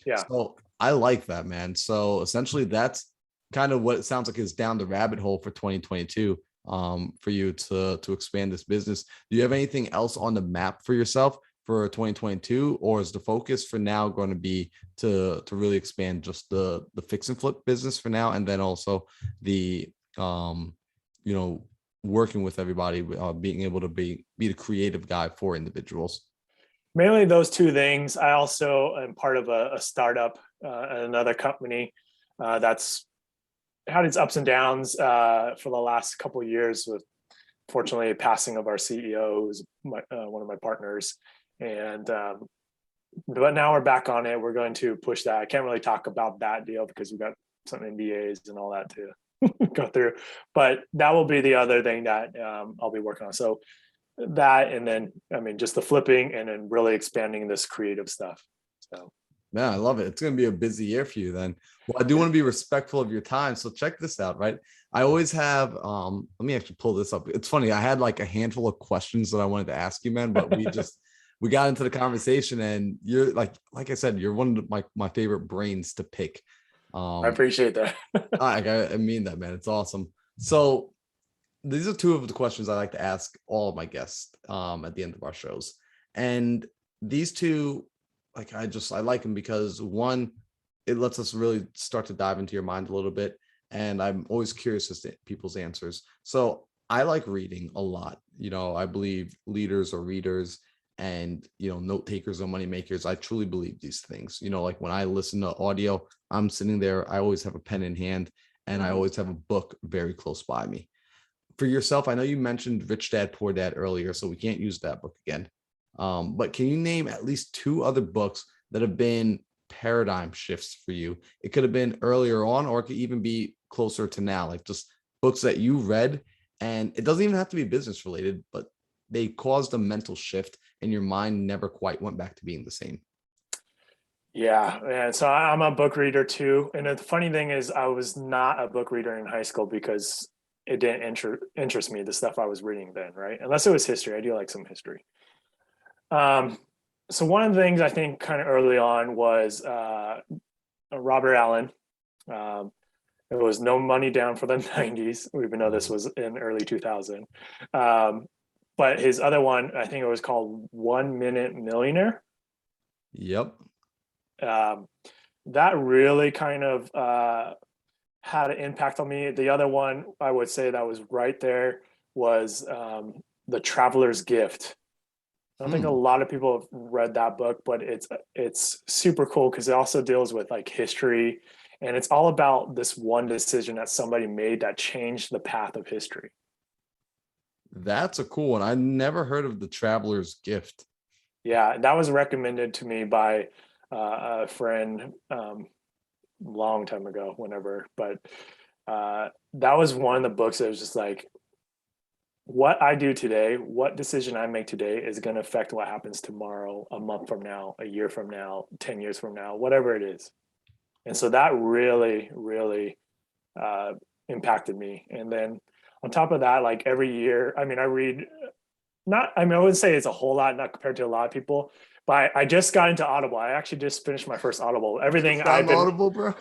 Yeah. So I like that, man. So essentially that's kind of what it sounds like is down the rabbit hole for 2022. for you to expand this business. Do you have anything else on the map for yourself for 2022, or is the focus for now going to be to really expand just the fix and flip business for now, and then also the you know, working with everybody, being able to be the creative guy for individuals? Mainly those two things. I also am part of a startup, another company that's had its ups and downs for the last couple of years, with fortunately passing of our CEO, who's one of my partners. And but now we're back on it. We're going to push that. I can't really talk about that deal because we've got some NDAs and all that to go through, but that will be the other thing that I'll be working on. So that, and then I mean, just the flipping, and then really expanding this creative stuff. So yeah, I love it. It's going to be a busy year for you then. Well, I do want to be respectful of your time. So check this out, right? I always have, let me actually pull this up. It's funny. I had like a handful of questions that I wanted to ask you, man, but we got into the conversation, and you're like I said, you're one of my favorite brains to pick. I appreciate that. I mean that, man. It's awesome. So these are two of the questions I like to ask all of my guests at the end of our shows. And these two, like, I like them because one, it lets us really start to dive into your mind a little bit. And I'm always curious as to people's answers. So I like reading a lot. You know, I believe leaders are readers, and, you know, note takers are money makers. I truly believe these things. You know, like when I listen to audio, I'm sitting there, I always have a pen in hand, and I always have a book very close by me. For yourself, I know you mentioned Rich Dad Poor Dad earlier, so we can't use that book again. But can you name at least two other books that have been paradigm shifts for you? It could have been earlier on, or it could even be closer to now, like just books that you read, and it doesn't even have to be business related, but they caused a mental shift and your mind never quite went back to being the same. Yeah, man. So I'm a book reader too. And the funny thing is, I was not a book reader in high school because it didn't interest me, the stuff I was reading then, right? Unless it was history. I do like some history. So one of the things I think kind of early on was Robert Allen. It was No Money Down for the 90s, even though this was in early 2000. But his other one, I think it was called 1 Minute Millionaire. Yep. That really kind of had an impact on me. The other one I would say that was right there was The Traveler's Gift. I don't think a lot of people have read that book, but it's super cool because it also deals with like history, and it's all about this one decision that somebody made that changed the path of history. That's a cool one. I never heard of The Traveler's Gift. Yeah, that was recommended to me by a friend long time ago, whenever. But that was one of the books that was just like, what I do today, what decision I make today is going to affect what happens tomorrow, a month from now, a year from now, 10 years from now, whatever it is. And so that really, really impacted me. And then on top of that, like every year, I mean, I read I wouldn't say it's a whole lot, not compared to a lot of people, but I just got into Audible. I actually just finished my first Audible. Everything I've been Audible, bro.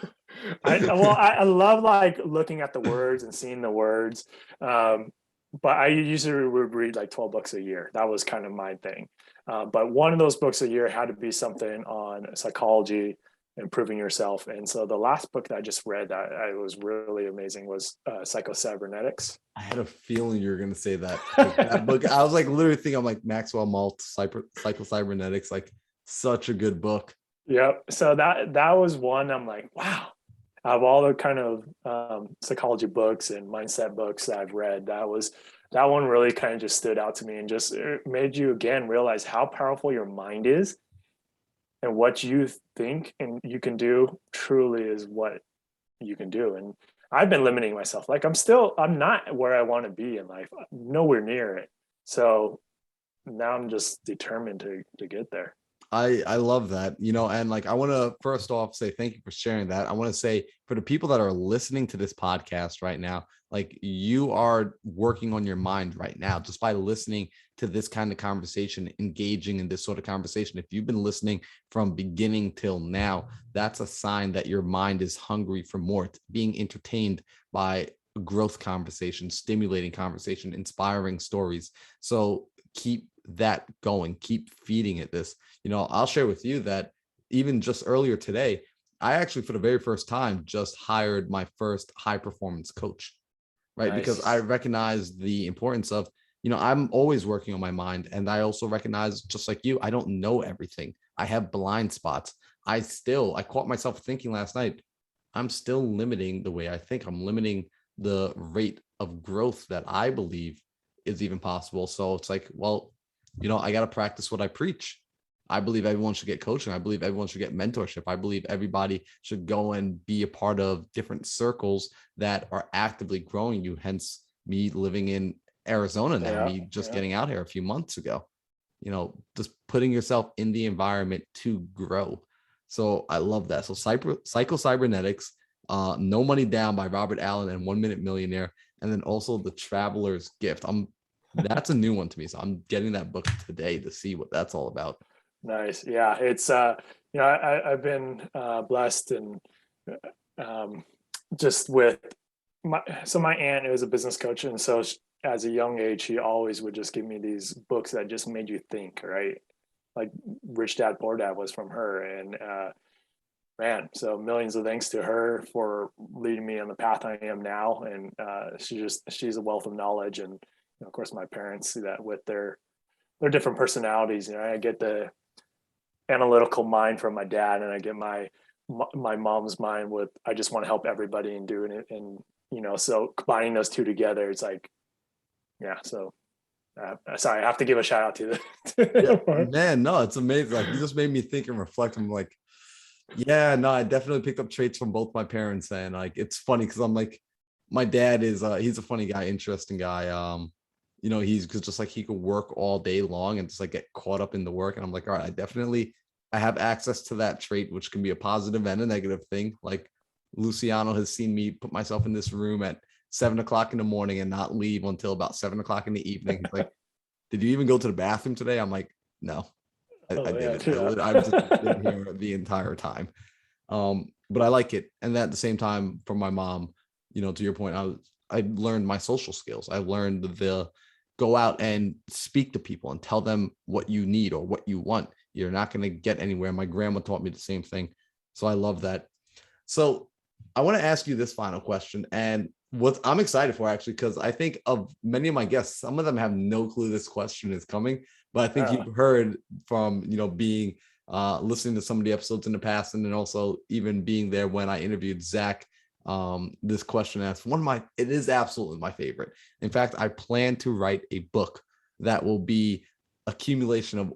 I love like looking at the words and seeing the words. But I usually would read like 12 books a year. That was kind of my thing. But one of those books a year had to be something on psychology, improving yourself. And so the last book that I just read that I was really amazing was Psycho-Cybernetics. I had a feeling you were going to say that. That book, I was like literally thinking, I'm like Maxwell Malt, Psycho-Cybernetics, like such a good book. Yep. So that was one I'm like, wow. Out of all the kind of psychology books and mindset books that I've read, that one really kind of just stood out to me, and just made you again realize how powerful your mind is, and what you think and you can do truly is what you can do. And I've been limiting myself. Like I'm not where I want to be in life, nowhere near it. So now I'm just determined to get there. I love that, you know, and like I want to first off say thank you for sharing that. I want to say for the people that are listening to this podcast right now, like you are working on your mind right now just by listening to this kind of conversation, engaging in this sort of conversation. If you've been listening from beginning till now, that's a sign that your mind is hungry for more, being entertained by growth conversation, stimulating conversation, inspiring stories. So keep that going, keep feeding it this. I'll share with you that even just earlier today, I actually, for the very first time, just hired my first high performance coach, right? Because I Nice. recognize the importance of, I'm always working on my mind. And I also recognize, just like you, I don't know everything. I have blind spots. I caught myself thinking last night, I'm still limiting the way I think. I'm limiting the rate of growth that I believe is even possible. So it's like, well, I got to practice what I preach. I believe everyone should get coaching. I believe everyone should get mentorship. I believe everybody should go and be a part of different circles that are actively growing you. Hence me living in Arizona now, Yeah. me just Yeah. getting out here a few months ago, just putting yourself in the environment to grow. So I love that. So Psycho Cybernetics, No Money Down by Robert Allen and 1 Minute Millionaire. And then also The Traveler's Gift. That's a new one to me. So I'm getting that book today to see what that's all about. Nice. Yeah. It's, I've been blessed and um, just with my aunt is a business coach. And so as a young age, she always would just give me these books that just made you think, right? Like Rich Dad Poor Dad was from her. And man, so millions of thanks to her for leading me on the path I am now. And she's a wealth of knowledge. And of course, my parents see that with their different personalities. I get the analytical mind from my dad, and I get my mom's mind with I just want to help everybody and doing it. And so combining those two together, it's like, yeah. So sorry, I have to give a shout out to Yeah, the man, no, it's amazing. Like, you just made me think and reflect. I'm like, yeah, no, I definitely picked up traits from both my parents. And like, it's funny because I'm like, my dad is he's a funny guy, interesting guy. He's just like, he could work all day long and just like get caught up in the work. And I'm like, all right, I have access to that trait, which can be a positive and a negative thing. Like, Luciano has seen me put myself in this room at 7 o'clock in the morning and not leave until about 7 o'clock in the evening. He's like, did you even go to the bathroom today? I'm like, no, I oh yeah, didn't. yeah. I've just been here the entire time. But I like it. And at the same time, from my mom, to your point, I learned my social skills. I learned the go out and speak to people and tell them what you need or what you want. You're not going to get anywhere. My grandma taught me the same thing. So I love that. So I want to ask you this final question. And what I'm excited for, actually, because I think of many of my guests, some of them have no clue this question is coming, but I think you've heard from, being listening to some of the episodes in the past, and then also even being there when I interviewed Zach. This question asked it is absolutely my favorite. In fact, I plan to write a book that will be accumulation of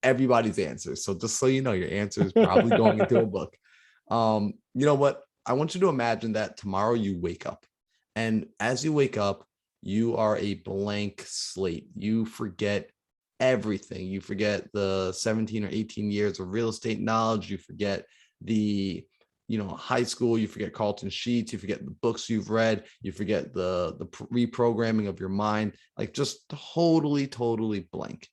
everybody's answers. So just so you know, your answer is probably going into a book. You know what? I want you to imagine that tomorrow you wake up, and as you wake up, you are a blank slate. You forget everything. You forget the 17 or 18 years of real estate knowledge. You forget the, high school. You forget Carlton Sheets. You forget the books you've read. You forget the reprogramming of your mind. Like, just totally blank.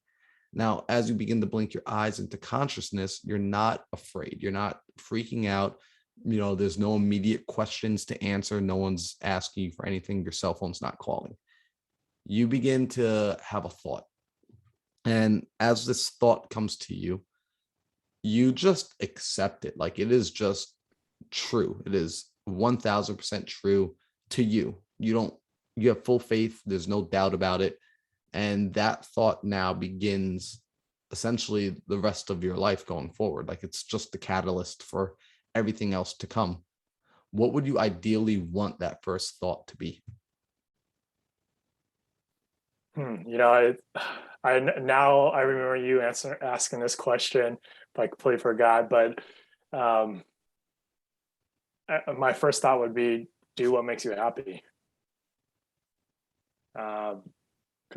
Now, as you begin to blink your eyes into consciousness, you're not afraid. You're not freaking out. There's no immediate questions to answer. No one's asking you for anything. Your cell phone's not calling. You begin to have a thought. And as this thought comes to you, you just accept it. Like, it is just true. It is 1000% true to you. You have full faith. There's no doubt about it. And that thought now begins essentially the rest of your life going forward. Like, it's just the catalyst for everything else to come. What would you ideally want that first thought to be? I now I remember you asking this question, but I completely forgot. But my first thought would be, do what makes you happy. Because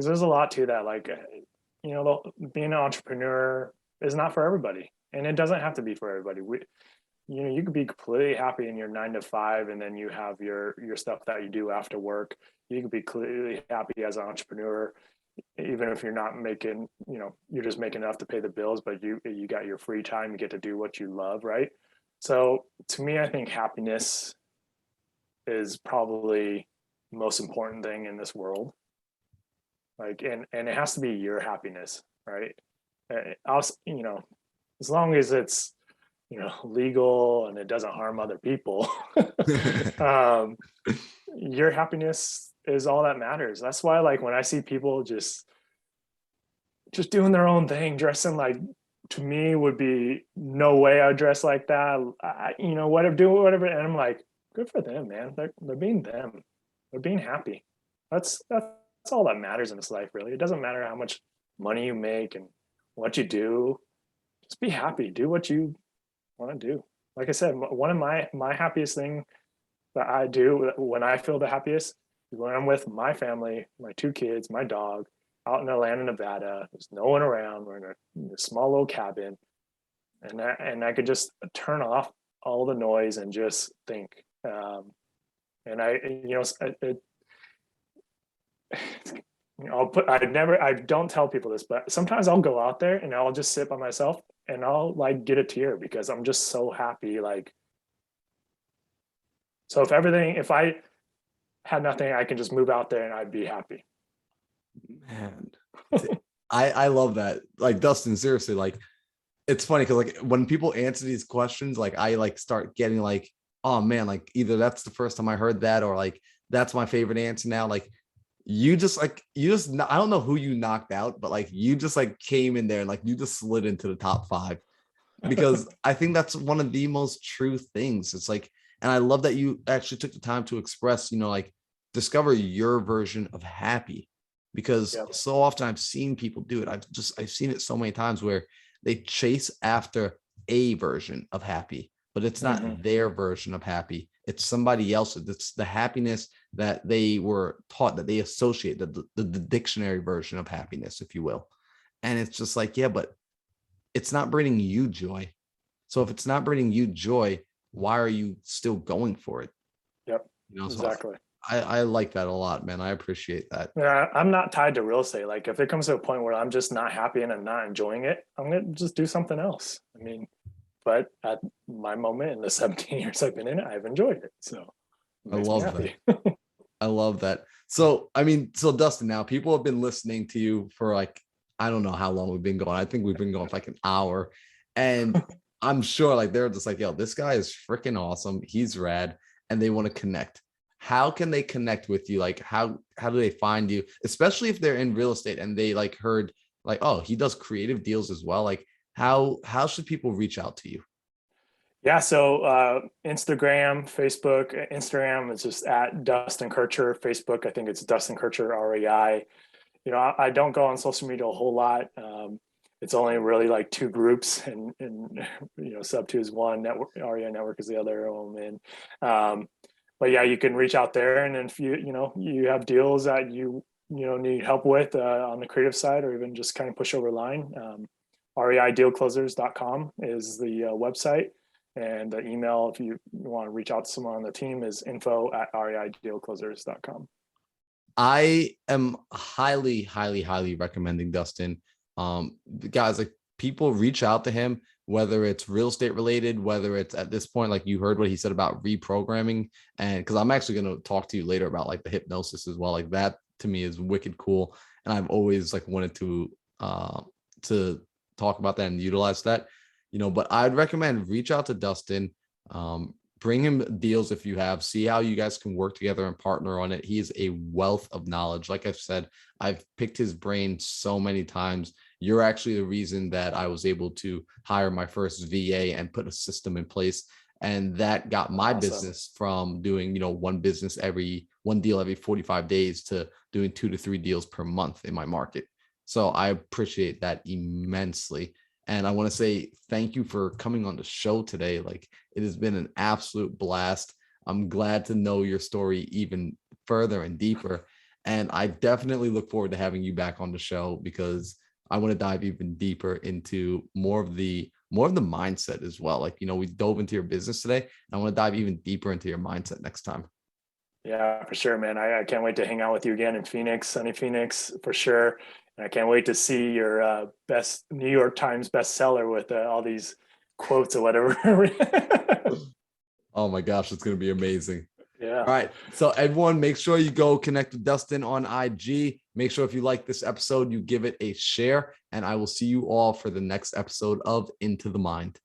there's a lot to that. Like, being an entrepreneur is not for everybody, and it doesn't have to be for everybody. You could be completely happy in your 9 to 5, and then you have your stuff that you do after work. You could be completely happy as an entrepreneur, even if you're not making, you're just making enough to pay the bills, but you got your free time, you get to do what you love, right? So to me, I think happiness is probably most important thing in this world. Like, and it has to be your happiness, right? Also, as long as it's, legal and it doesn't harm other people, um, your happiness is all that matters. That's why, like, when I see people just doing their own thing, dressing like, to me would be no way I'd dress like that. Whatever, do whatever. And I'm like, good for them, man. They're being them. They're being happy. That's all that matters in this life, really. It doesn't matter how much money you make and what you do. Just be happy. Do what you want to do. Like I said, one of my happiest thing that I do when I feel the happiest is when I'm with my family, my 2 kids, my dog, out in Atlanta, Nevada. There's no one around. We're in a small little cabin, and I could just turn off all the noise and just think. And I don't tell people this, but sometimes I'll go out there and I'll just sit by myself and I'll like get a tear because I'm just so happy. Like, so if I had nothing, I can just move out there and I'd be happy. Man, I love that. Like, Dustin, seriously, like, it's funny because like when people answer these questions, like I like start getting like, oh man, like either that's the first time I heard that or like that's my favorite answer now. Like you just I don't know who you knocked out, but like you just like came in there and like you just slid into the top 5 because I think that's one of the most true things. It's like, and I love that you actually took the time to express, like discover your version of happy, because so often I've seen people do it. I've seen it so many times where they chase after a version of happy, but it's not their version of happy. It's somebody else's. It's the happiness that they were taught, that they associate, the dictionary version of happiness, if you will. And it's just like, yeah, but it's not bringing you joy. So if it's not bringing you joy, why are you still going for it? Yep. Exactly. So I like that a lot, man. I appreciate that. Yeah, I'm not tied to real estate. Like if it comes to a point where I'm just not happy and I'm not enjoying it, I'm gonna just do something else. I mean, but at my moment in the 17 years I've been in it, I've enjoyed it. So it I makes love me happy. that. I love that. So, I mean, so Dustin, now people have been listening to you for like, I don't know how long we've been going. I think we've been going for like an hour. And I'm sure like they're just like, yo, this guy is freaking awesome. He's rad. And they want to connect. How can they connect with you? Like, how do they find you? Especially if they're in real estate and they like heard like, oh, he does creative deals as well. Like, how should people reach out to you? Yeah, so Instagram, Facebook. Instagram is just at Dustin Kircher. Facebook, I think it's Dustin Kircher REI. I don't go on social media a whole lot. It's only really like 2 groups, and Sub 2 is one, network, REI Network is the other. But yeah, you can reach out there, and if you have deals that you need help with on the creative side, or even just kind of push over line, reidealclosers.com is the website. And the email, if you want to reach out to someone on the team, is info@reidealclosers.com. I am highly, highly, highly recommending Dustin. Guys, like people reach out to him, whether it's real estate related, whether it's at this point, like you heard what he said about reprogramming. And because I'm actually going to talk to you later about like the hypnosis as well. Like that to me is wicked cool. And I've always like wanted to talk about that and utilize that. But I'd recommend reach out to Dustin, bring him deals if you have, see how you guys can work together and partner on it. He is a wealth of knowledge. Like I've said, I've picked his brain so many times. You're actually the reason that I was able to hire my first VA and put a system in place. And that got my business from doing, one deal every 45 days to doing 2 to 3 deals per month in my market. So I appreciate that immensely. And I want to say thank you for coming on the show today. Like it has been an absolute blast. I'm glad to know your story even further and deeper. And I definitely look forward to having you back on the show because I want to dive even deeper into more of the mindset as well. Like, we dove into your business today. I want to dive even deeper into your mindset next time. Yeah, for sure, man. I can't wait to hang out with you again in Phoenix, sunny Phoenix, for sure. And I can't wait to see your best New York Times bestseller with all these quotes or whatever. Oh my gosh, it's going to be amazing. Yeah. right. So everyone, make sure you go connect with Dustin on IG. Make sure if you like this episode, you give it a share. And I will see you all for the next episode of Into the Mind.